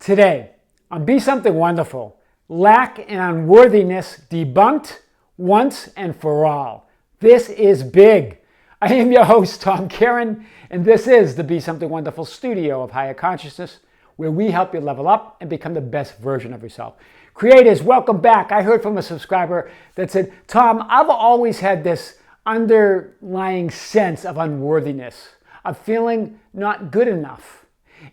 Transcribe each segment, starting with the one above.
Today, on Be Something Wonderful, lack and unworthiness debunked once and for all. This is big. I am your host, Tom Karen, and this is the Be Something Wonderful studio of higher consciousness, where we help you level up and become the best version of yourself. Creators, welcome back. I heard from a subscriber that said, Tom, I've always had this underlying sense of unworthiness, of feeling not good enough.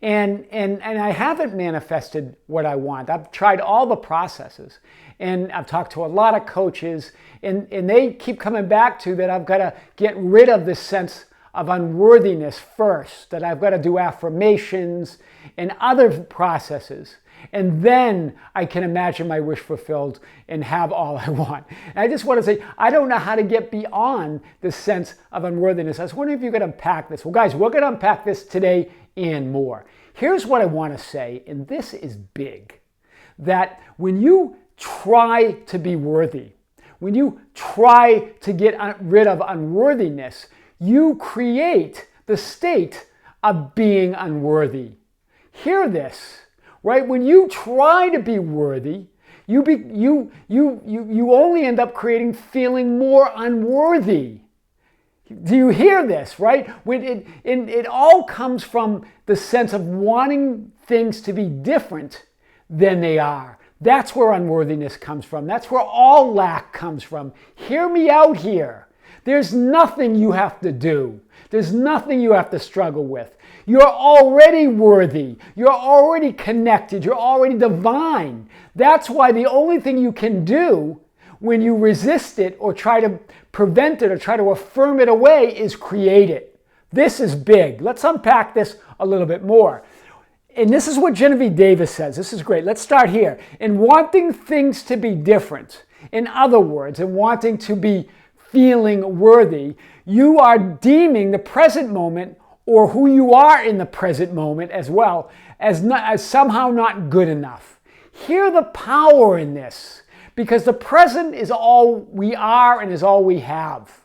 And I haven't manifested what I want. I've tried all the processes, and I've talked to a lot of coaches, and they keep coming back to that I've got to get rid of this sense of unworthiness first, that I've got to do affirmations and other processes, and then I can imagine my wish fulfilled and have all I want. And I just want to say, I don't know how to get beyond this sense of unworthiness. I was wondering if you could unpack this. Well, guys, we're going to unpack this today and more. Here's what I want to say, and this is big, that when you try to be worthy, when you try to get rid of unworthiness, you create the state of being unworthy. Hear this, right? When you try to be worthy, you only end up creating feeling more unworthy. Do you hear this, right? When it all comes from the sense of wanting things to be different than they are. That's where unworthiness comes from. That's where all lack comes from. Hear me out here. There's nothing you have to do. There's nothing you have to struggle with. You're already worthy. You're already connected. You're already divine. That's why the only thing you can do when you resist it or try to prevent it or try to affirm it away is create it. This is big. Let's unpack this a little bit more. And this is what Geneve Davis says. This is great. Let's start here. In wanting things to be different, in other words, in wanting to be feeling worthy, you are deeming the present moment or who you are in the present moment as well as somehow not good enough. Hear the power in this. Because the present is all we are and is all we have,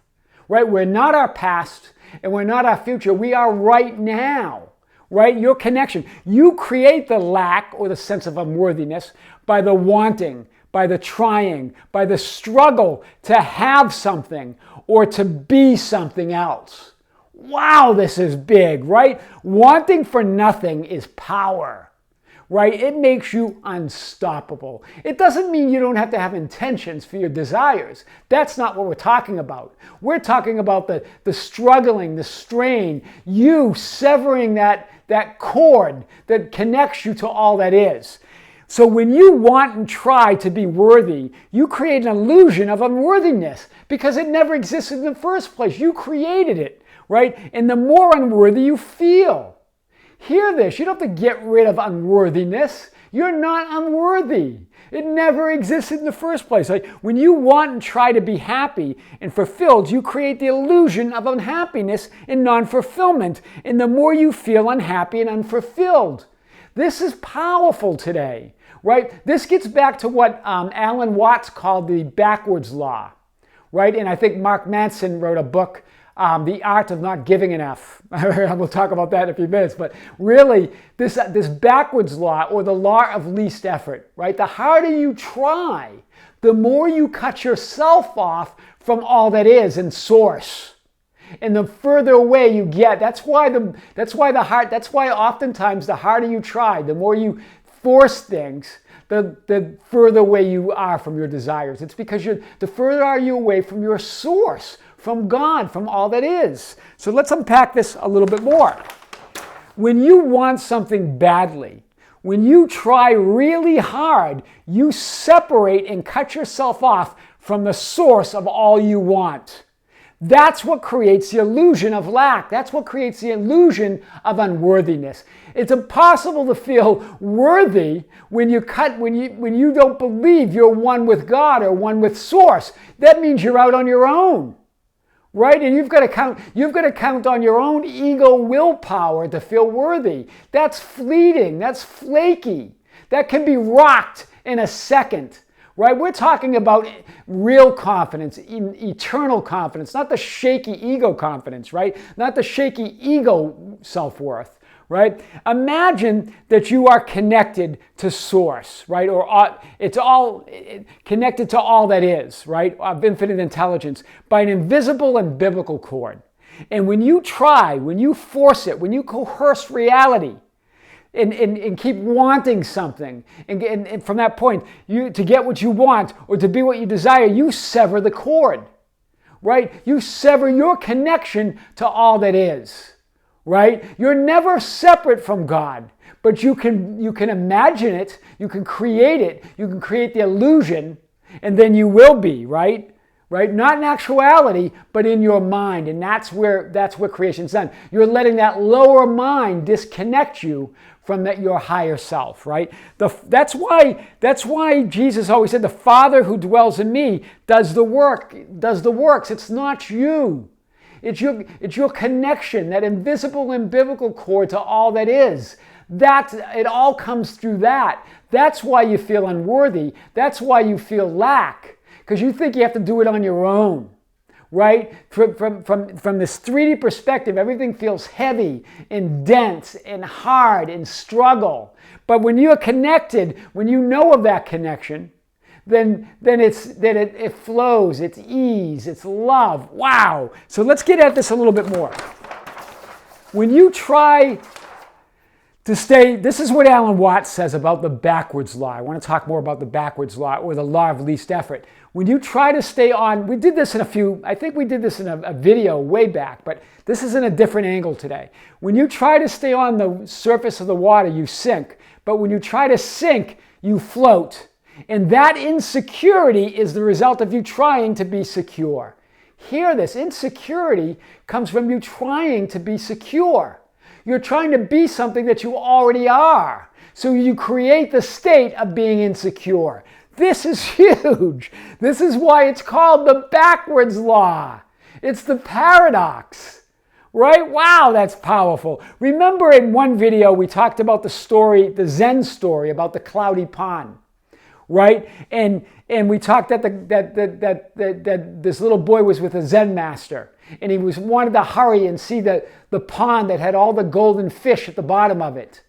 right? We're not our past and we're not our future. We are right now, right? Your connection. You create the lack or the sense of unworthiness by the wanting, by the trying, by the struggle to have something or to be something else. Wow, this is big, right? Wanting for nothing is power. Right? It makes you unstoppable. It doesn't mean you don't have to have intentions for your desires. That's not what we're talking about. We're talking about the struggling, the strain, you severing that cord that connects you to all that is. So when you want and try to be worthy, you create an illusion of unworthiness because it never existed in the first place. You created it, right? And the more unworthy you feel. Hear this, you don't have to get rid of unworthiness. You're not unworthy. It never existed in the first place. Like when you want and try to be happy and fulfilled, you create the illusion of unhappiness and non-fulfillment. And the more you feel unhappy and unfulfilled. This is powerful today, right? This gets back to what Alan Watts called the backwards law, right? And I think Mark Manson wrote a book, The Art of Not Giving Enough. We'll talk about that in a few minutes. But really, this backwards law, or the law of least effort, right? The harder you try, the more you cut yourself off from all that is in source. And the further away you get, that's why oftentimes the harder you try, the more you force things, the further away you are from your desires. It's because the further are you away from your source, from God, from all that is. So let's unpack this a little bit more. When you want something badly, when you try really hard, you separate and cut yourself off from the source of all you want. That's what creates the illusion of lack. That's what creates the illusion of unworthiness. It's impossible to feel worthy when you don't believe you're one with God or one with Source. That means you're out on your own. Right? And you've got to count on your own ego willpower to feel worthy. That's fleeting. That's flaky. That can be rocked in a second. Right? We're talking about real confidence, eternal confidence, not the shaky ego confidence, right? Not the shaky ego self-worth, right? Imagine that you are connected to source, right? Or it's all connected to all that is, right? Of infinite intelligence by an invisible and biblical cord. And when you try, when you force it, when you coerce reality, and keep wanting something, and from that point, to get what you want or to be what you desire, you sever the cord, right? You sever your connection to all that is, right? You're never separate from God, but you can imagine it, you can create it, you can create the illusion, and then you will be, right? Right? Not in actuality, but in your mind. And that's where creation's done. You're letting that lower mind disconnect you from your higher self, right? That's why Jesus always said, the Father who dwells in me does the works. It's not you. It's your connection, that invisible and biblical cord to all that is. It all comes through that. That's why you feel unworthy. That's why you feel lack. Because you think you have to do it on your own, right? From this 3D perspective, everything feels heavy and dense and hard and struggle. But when you're connected, when you know of that connection, then it flows, it's ease, it's love. Wow. So let's get at this a little bit more. When you try to stay, this is what Alan Watts says about the backwards law. I want to talk more about the backwards law or the law of least effort. When you try to stay on, we did this in I think we did this in a video way back, but this is in a different angle today. When you try to stay on the surface of the water, you sink. But when you try to sink, you float. And that insecurity is the result of you trying to be secure. Hear this, insecurity comes from you trying to be secure. You're trying to be something that you already are. So you create the state of being insecure. This is huge. This is why it's called the backwards law. It's the paradox, right? Wow, that's powerful. Remember in one video we talked about the story, the Zen story about the cloudy pond, right? And we talked that this little boy was with a Zen master, and he wanted to hurry and see the pond that had all the golden fish at the bottom of it.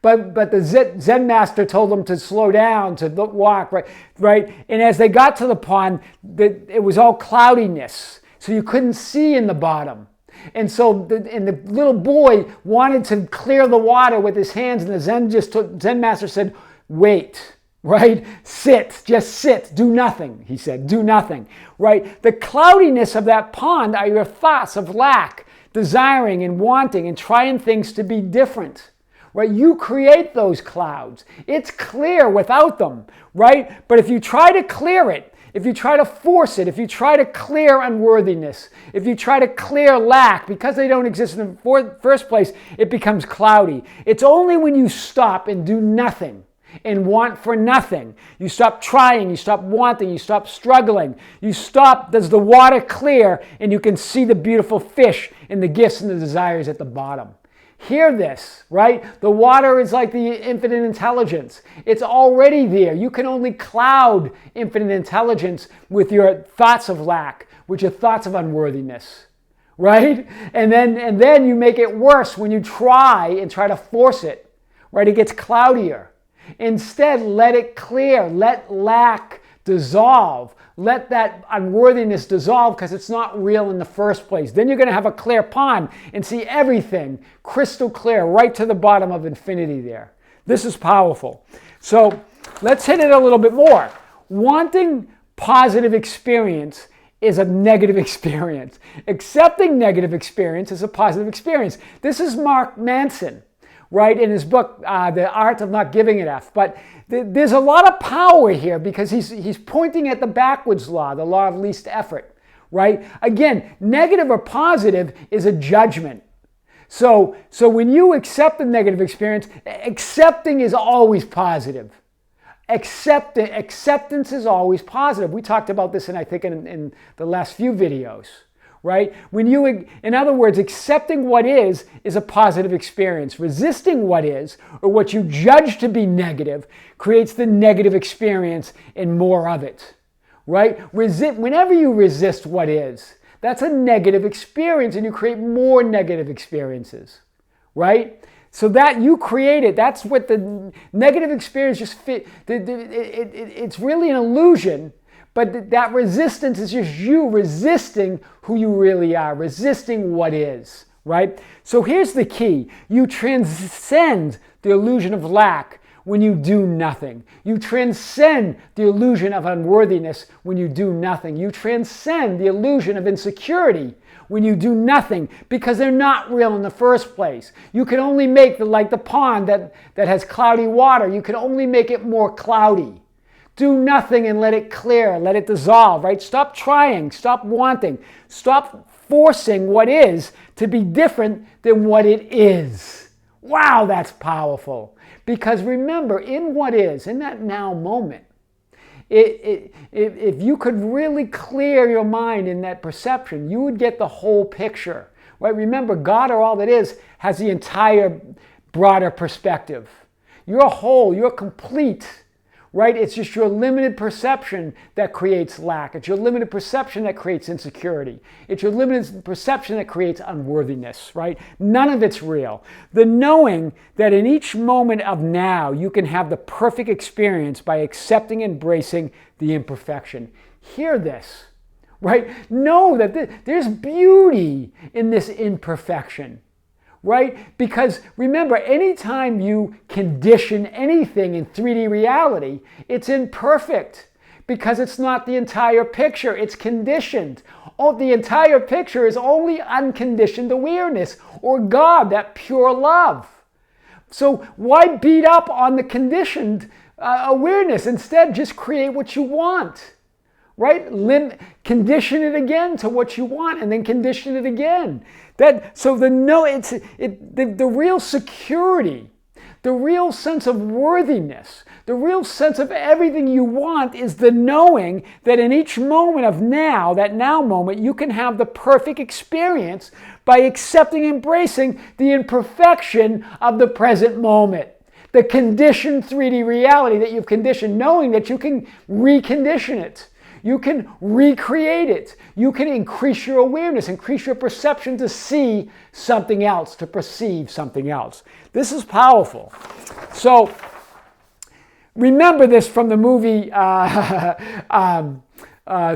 But the Zen master told him to slow down, to walk, right? And as they got to the pond, it was all cloudiness, so you couldn't see in the bottom. And so the little boy wanted to clear the water with his hands, and the Zen master said, wait, right? Just sit, do nothing, he said, do nothing, right? The cloudiness of that pond are your thoughts of lack, desiring and wanting and trying things to be different. Right? You create those clouds. It's clear without them, right? But if you try to clear it, if you try to force it, if you try to clear unworthiness, if you try to clear lack, because they don't exist in the first place, it becomes cloudy. It's only when you stop and do nothing and want for nothing, you stop trying, you stop wanting, you stop struggling, you stop, does the water clear, and you can see the beautiful fish and the gifts and the desires at the bottom. Hear this, right? The water is like the infinite intelligence. It's already there. You can only cloud infinite intelligence with your thoughts of lack, with your thoughts of unworthiness, right? And then you make it worse when you try to force it, right? It gets cloudier. Instead, let it clear. Let lack dissolve. Let that unworthiness dissolve because it's not real in the first place. Then you're going to have a clear pond and see everything crystal clear right to the bottom of infinity there. This is powerful. So let's hit it a little bit more. Wanting positive experience is a negative experience. Accepting negative experience is a positive experience. This is Mark Manson, right, in his book, The Art of Not Giving a F. But there's a lot of power here because he's pointing at the backwards law, the law of least effort, right? Again, negative or positive is a judgment. So when you accept a negative experience, accepting is always positive. Acceptance is always positive. We talked about this in the last few videos. Right? In other words, accepting what is a positive experience. Resisting what is, or what you judge to be negative, creates the negative experience and more of it. Right? Whenever you resist what is, that's a negative experience and you create more negative experiences. Right? So that you create it. That's what the negative experience just fit. It's really an illusion, but that resistance is just you resisting who you really are, resisting what is, right? So here's the key. You transcend the illusion of lack when you do nothing. You transcend the illusion of unworthiness when you do nothing. You transcend the illusion of insecurity when you do nothing, because they're not real in the first place. You can only make like the pond that has cloudy water, you can only make it more cloudy. Do nothing and let it clear, let it dissolve, right? Stop trying, stop wanting, stop forcing what is to be different than what it is. Wow, that's powerful. Because remember, in what is, in that now moment, if you could really clear your mind in that perception, you would get the whole picture. Right? Remember, God, or all that is, has the entire broader perspective. You're whole, you're complete. Right? It's just your limited perception that creates lack. It's your limited perception that creates insecurity. It's your limited perception that creates unworthiness, right? None of it's real. The knowing that in each moment of now, you can have the perfect experience by accepting and embracing the imperfection. Hear this, right? Know that there's beauty in this imperfection. Right? Because remember, anytime you condition anything in 3D reality, it's imperfect because it's not the entire picture, it's conditioned. Oh, the entire picture is only unconditioned awareness, or God, that pure love. So why beat up on the conditioned awareness? Instead, just create what you want. Right? Condition it again to what you want, and then condition it again. The real security, the real sense of worthiness, the real sense of everything you want is the knowing that in each moment of now, that now moment, you can have the perfect experience by accepting and embracing the imperfection of the present moment. The conditioned 3D reality that you've conditioned, knowing that you can recondition it. You can recreate it. You can increase your awareness, increase your perception to see something else, to perceive something else. This is powerful. So remember this from the movie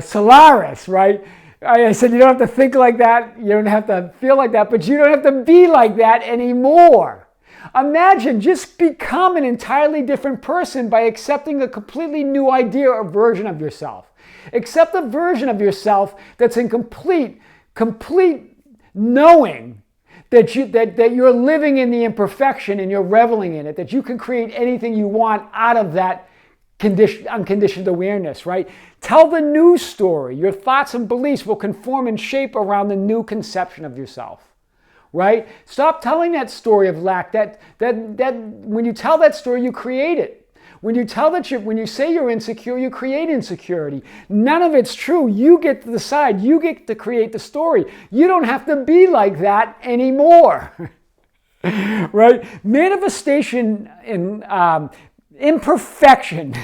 Solaris, right? I said you don't have to think like that, you don't have to feel like that, but you don't have to be like that anymore. Imagine just become an entirely different person by accepting a completely new idea or version of yourself. Accept a version of yourself that's in complete knowing that you're living in the imperfection and you're reveling in it, that you can create anything you want out of that unconditioned awareness, right? Tell the new story. Your thoughts and beliefs will conform and shape around the new conception of yourself, right? Stop telling that story of lack. That when you tell that story, you create it. When you say you're insecure, you create insecurity. None of it's true. You get to decide. You get to create the story. You don't have to be like that anymore. Right? Manifestation and imperfection,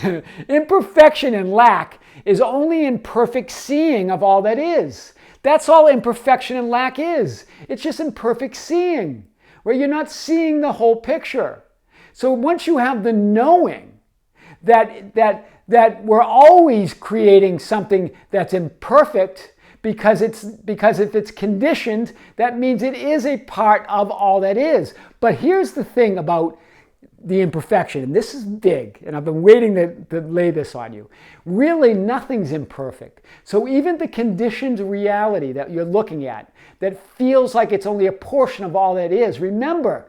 imperfection and lack is only imperfect seeing of all that is. That's all imperfection and lack is. It's just imperfect seeing, where you're not seeing the whole picture. So once you have the knowing, that we're always creating something that's imperfect because if it's conditioned, that means it is a part of all that is. But here's the thing about the imperfection, and this is big, and I've been waiting to lay this on you. Really, nothing's imperfect. So even the conditioned reality that you're looking at, that feels like it's only a portion of all that is, remember,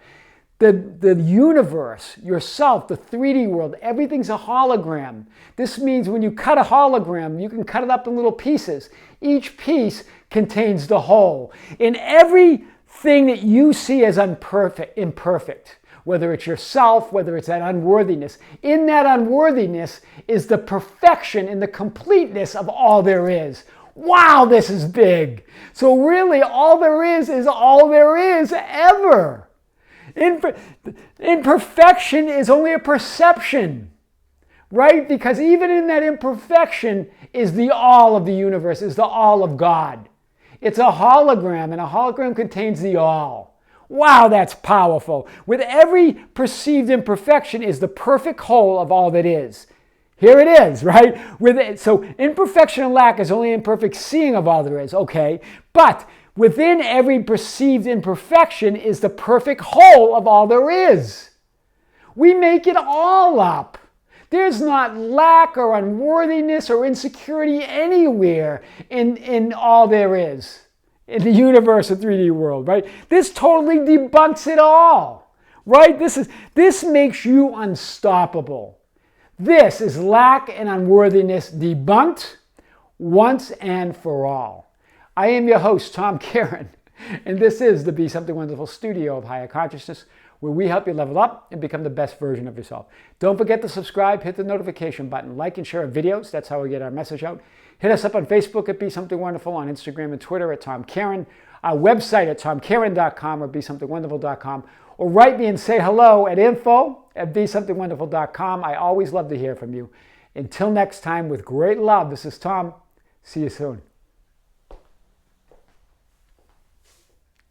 the universe, yourself, the 3D world, everything's a hologram. This means when you cut a hologram, you can cut it up in little pieces. Each piece contains the whole. In everything that you see as imperfect, whether it's yourself, whether it's that unworthiness, in that unworthiness is the perfection and the completeness of all there is. Wow, this is big. So really, all there is all there is ever. Imperfection is only a perception, right? Because even in that imperfection is the all of the universe, is the all of God. It's a hologram, and a hologram contains the all. Wow, that's powerful. With every perceived imperfection is the perfect whole of all that is. Here it is, right? So imperfection and lack is only imperfect seeing of all there is, okay? But within every perceived imperfection is the perfect whole of all there is. We make it all up. There's not lack or unworthiness or insecurity anywhere in all there is, in the universe, the 3D world, right? This totally debunks it all, right? This makes you unstoppable. This is lack and unworthiness debunked once and for all. I am your host, Tom Karen, and this is the Be Something Wonderful studio of higher consciousness, where we help you level up and become the best version of yourself. Don't forget to subscribe, hit the notification button, like and share our videos. That's how we get our message out. Hit us up on Facebook at Be Something Wonderful, on Instagram and Twitter at Tom Karen, our website at tomkaren.com or BeSomethingWonderful.com, or write me and say hello at info@BeSomethingWonderful.com. I always love to hear from you. Until next time, with great love, this is Tom. See you soon.